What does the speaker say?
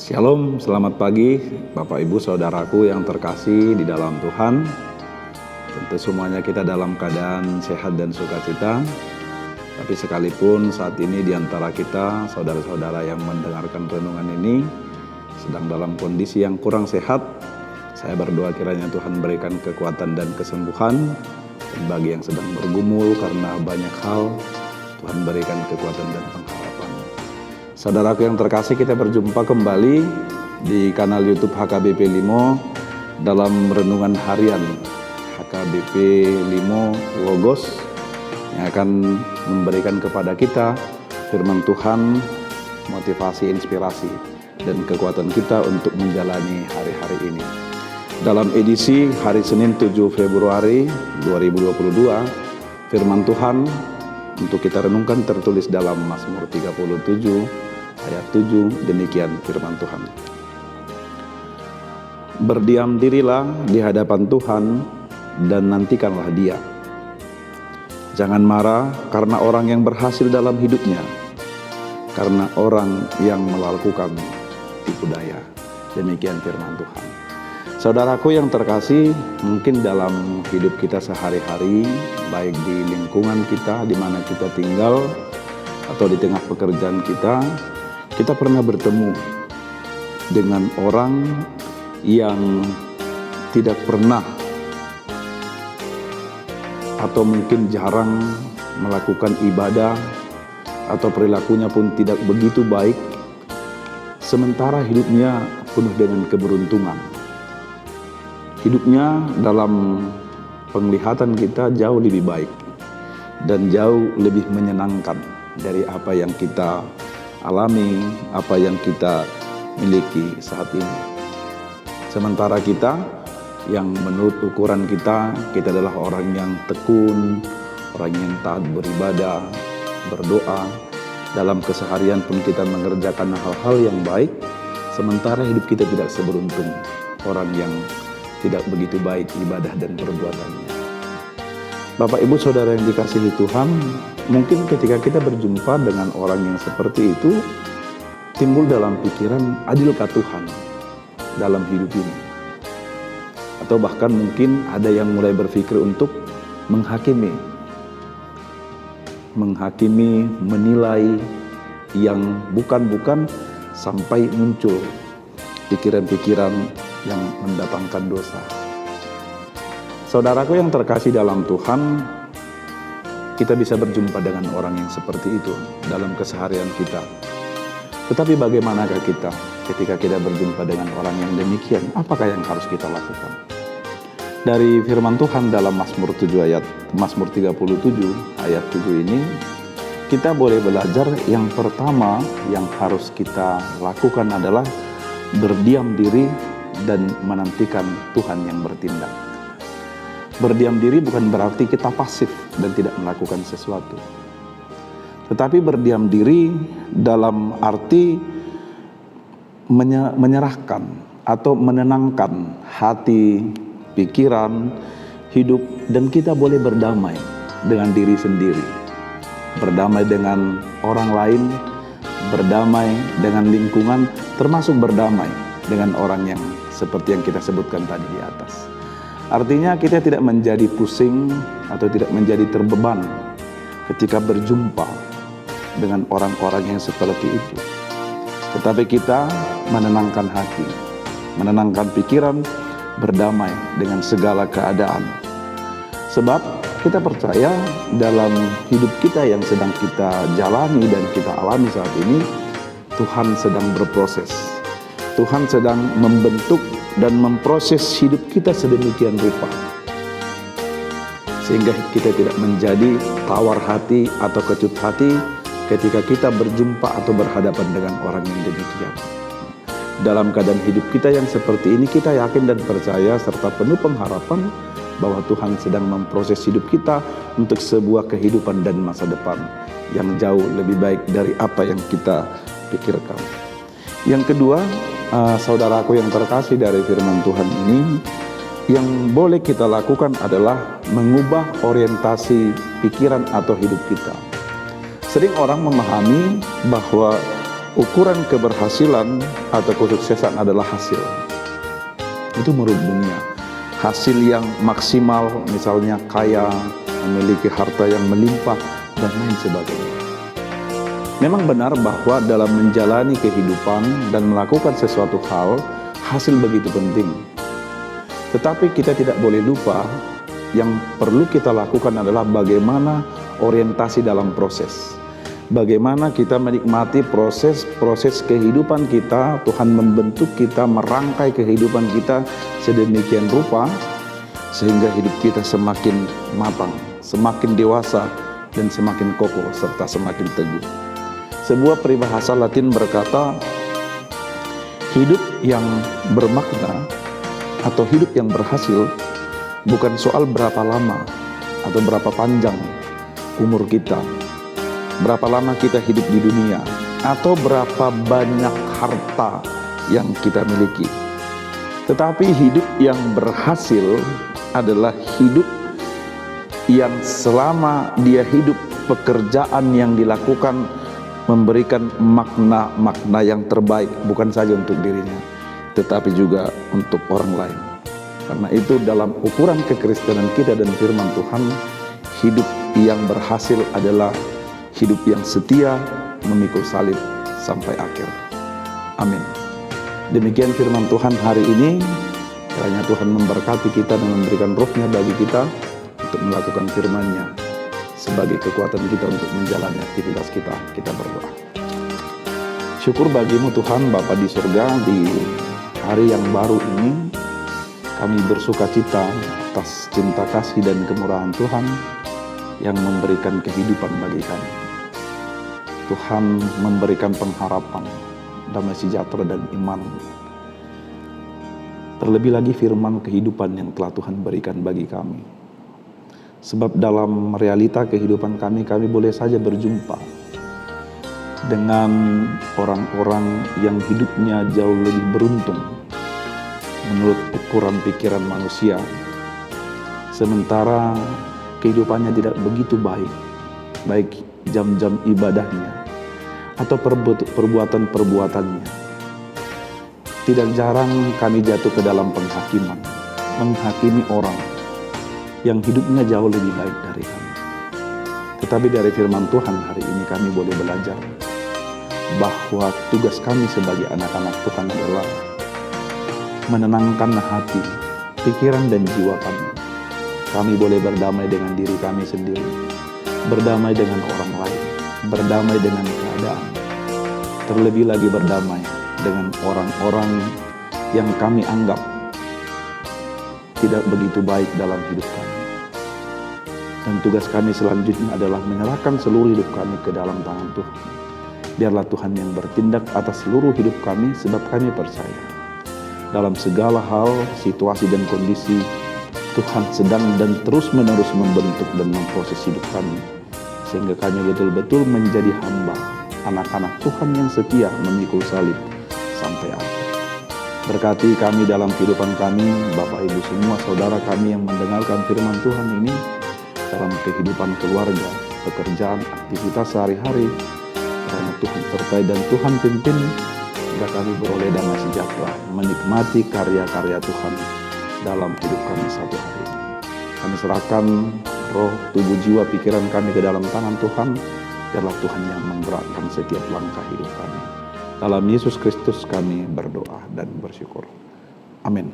Shalom, selamat pagi Bapak Ibu Saudaraku yang terkasih di dalam Tuhan. Tentu semuanya kita dalam keadaan sehat dan sukacita. Tapi sekalipun saat ini di antara kita, saudara-saudara yang mendengarkan renungan ini sedang dalam kondisi yang kurang sehat, saya berdoa kiranya Tuhan berikan kekuatan dan kesembuhan. Dan bagi yang sedang bergumul karena banyak hal, Tuhan berikan kekuatan dan pengharapan. Saudaraku yang terkasih, kita berjumpa kembali di kanal YouTube HKBP Limo dalam renungan harian HKBP Limo Logos yang akan memberikan kepada kita firman Tuhan, motivasi, inspirasi, dan kekuatan kita untuk menjalani hari-hari ini. Dalam edisi hari Senin 7 Februari 2022, firman Tuhan untuk kita renungkan tertulis dalam Mazmur 37 ayat 7, demikian firman Tuhan. Berdiam dirilah di hadapan Tuhan dan nantikanlah Dia. Jangan marah karena orang yang berhasil dalam hidupnya, karena orang yang melakukan tipu daya. Demikian firman Tuhan. Saudaraku yang terkasih, mungkin dalam hidup kita sehari-hari, baik di lingkungan kita, di mana kita tinggal, atau di tengah pekerjaan kita pernah bertemu dengan orang yang tidak pernah atau mungkin jarang melakukan ibadah, atau perilakunya pun tidak begitu baik, sementara hidupnya penuh dengan keberuntungan. Hidupnya dalam penglihatan kita jauh lebih baik dan jauh lebih menyenangkan dari apa yang kita alami, apa yang kita miliki saat ini. Sementara kita yang menurut ukuran kita adalah orang yang tekun, orang yang taat beribadah, berdoa, dalam keseharian pun kita mengerjakan hal-hal yang baik, sementara hidup kita tidak seberuntung orang yang tidak begitu baik ibadah dan perbuatannya. Bapak Ibu Saudara yang dikasihi Tuhan, mungkin ketika kita berjumpa dengan orang yang seperti itu, timbul dalam pikiran, adilkah Tuhan dalam hidup ini? Atau bahkan mungkin ada yang mulai berpikir untuk menghakimi, menilai yang bukan-bukan, sampai muncul pikiran-pikiran yang mendatangkan dosa. Saudaraku yang terkasih dalam Tuhan, kita bisa berjumpa dengan orang yang seperti itu dalam keseharian kita. Tetapi bagaimanakah kita ketika kita berjumpa dengan orang yang demikian? Apakah yang harus kita lakukan? Dari firman Tuhan dalam Mazmur 37 ayat 7 ini, kita boleh belajar yang pertama yang harus kita lakukan adalah berdiam diri dan menantikan Tuhan yang bertindak. Berdiam diri bukan berarti kita pasif dan tidak melakukan sesuatu. Tetapi berdiam diri dalam arti menyerahkan atau menenangkan hati, pikiran, hidup, dan kita boleh berdamai dengan diri sendiri. Berdamai dengan orang lain, berdamai dengan lingkungan, termasuk berdamai dengan orang yang seperti yang kita sebutkan tadi di atas. Artinya kita tidak menjadi pusing atau tidak menjadi terbeban ketika berjumpa dengan orang-orang yang seperti itu. Tetapi kita menenangkan hati, menenangkan pikiran, berdamai dengan segala keadaan. Sebab kita percaya dalam hidup kita yang sedang kita jalani dan kita alami saat ini, Tuhan sedang berproses. Tuhan sedang membentuk dan memproses hidup kita sedemikian rupa, sehingga kita tidak menjadi tawar hati atau kecut hati ketika kita berjumpa atau berhadapan dengan orang yang demikian. Dalam keadaan hidup kita yang seperti ini, kita yakin dan percaya serta penuh pengharapan bahwa Tuhan sedang memproses hidup kita untuk sebuah kehidupan dan masa depan yang jauh lebih baik dari apa yang kita pikirkan. Yang kedua, saudaraku yang terkasih, dari firman Tuhan ini, yang boleh kita lakukan adalah mengubah orientasi pikiran atau hidup kita. Sering orang memahami bahwa ukuran keberhasilan atau kesuksesan adalah hasil. Itu menurut dunia. Hasil yang maksimal, misalnya kaya, memiliki harta yang melimpah, dan lain sebagainya. Memang benar bahwa dalam menjalani kehidupan dan melakukan sesuatu hal, hasil begitu penting. Tetapi kita tidak boleh lupa, yang perlu kita lakukan adalah bagaimana orientasi dalam proses. Bagaimana kita menikmati proses kehidupan kita. Tuhan membentuk kita, merangkai kehidupan kita sedemikian rupa sehingga hidup kita semakin matang, semakin dewasa, dan semakin kokoh serta semakin teguh. Sebuah peribahasa Latin berkata, hidup yang bermakna atau hidup yang berhasil bukan soal berapa lama atau berapa panjang umur kita, berapa lama kita hidup di dunia, atau berapa banyak harta yang kita miliki. Tetapi hidup yang berhasil adalah hidup yang selama dia hidup, pekerjaan yang dilakukan memberikan makna-makna yang terbaik, bukan saja untuk dirinya, tetapi juga untuk orang lain. Karena itu dalam ukuran kekristenan kita dan firman Tuhan, hidup yang berhasil adalah hidup yang setia memikul salib sampai akhir. Amin. Demikian firman Tuhan hari ini. Kiranya Tuhan memberkati kita dan memberikan roh-Nya bagi kita untuk melakukan firman-Nya sebagai kekuatan kita untuk menjalani aktivitas kita. Kita berdoa. Syukur bagimu Tuhan Bapa di surga, di hari yang baru ini kami bersuka cita atas cinta kasih dan kemurahan Tuhan yang memberikan kehidupan bagi kami. Tuhan memberikan pengharapan, damai sejahtera dan iman. Terlebih lagi firman kehidupan yang telah Tuhan berikan bagi kami. Sebab dalam realita kehidupan kami boleh saja berjumpa dengan orang-orang yang hidupnya jauh lebih beruntung menurut ukuran pikiran manusia. Sementara kehidupannya tidak begitu baik jam-jam ibadahnya atau perbuatan-perbuatannya. Tidak jarang kami jatuh ke dalam penghakiman, menghakimi orang yang hidupnya jauh lebih baik dari kami. Tetapi dari firman Tuhan hari ini kami boleh belajar bahwa tugas kami sebagai anak-anak Tuhan adalah menenangkan hati, pikiran dan jiwa kami. Kami boleh berdamai dengan diri kami sendiri, berdamai dengan orang lain, berdamai dengan keadaan, terlebih lagi berdamai dengan orang-orang yang kami anggap tidak begitu baik dalam hidup kami. Dan tugas kami selanjutnya adalah menyerahkan seluruh hidup kami ke dalam tangan Tuhan. Biarlah Tuhan yang bertindak atas seluruh hidup kami, sebab kami percaya dalam segala hal, situasi dan kondisi, Tuhan sedang dan terus-menerus membentuk dan memproses hidup kami, sehingga kami betul-betul menjadi hamba, anak-anak Tuhan yang setia memikul salib sampai akhir. Berkati kami dalam kehidupan kami, Bapak Ibu semua, saudara kami yang mendengarkan firman Tuhan ini, dalam kehidupan keluarga, pekerjaan, aktivitas sehari-hari, karena Tuhan sertai dan Tuhan pimpin, hingga kami beroleh damai sejahtera, menikmati karya-karya Tuhan dalam hidup kami satu hari ini. Kami serahkan roh, tubuh, jiwa, pikiran kami ke dalam tangan Tuhan. Biarlah Tuhan yang menggerakkan setiap langkah hidup kami. Dalam Yesus Kristus kami berdoa dan bersyukur. Amin.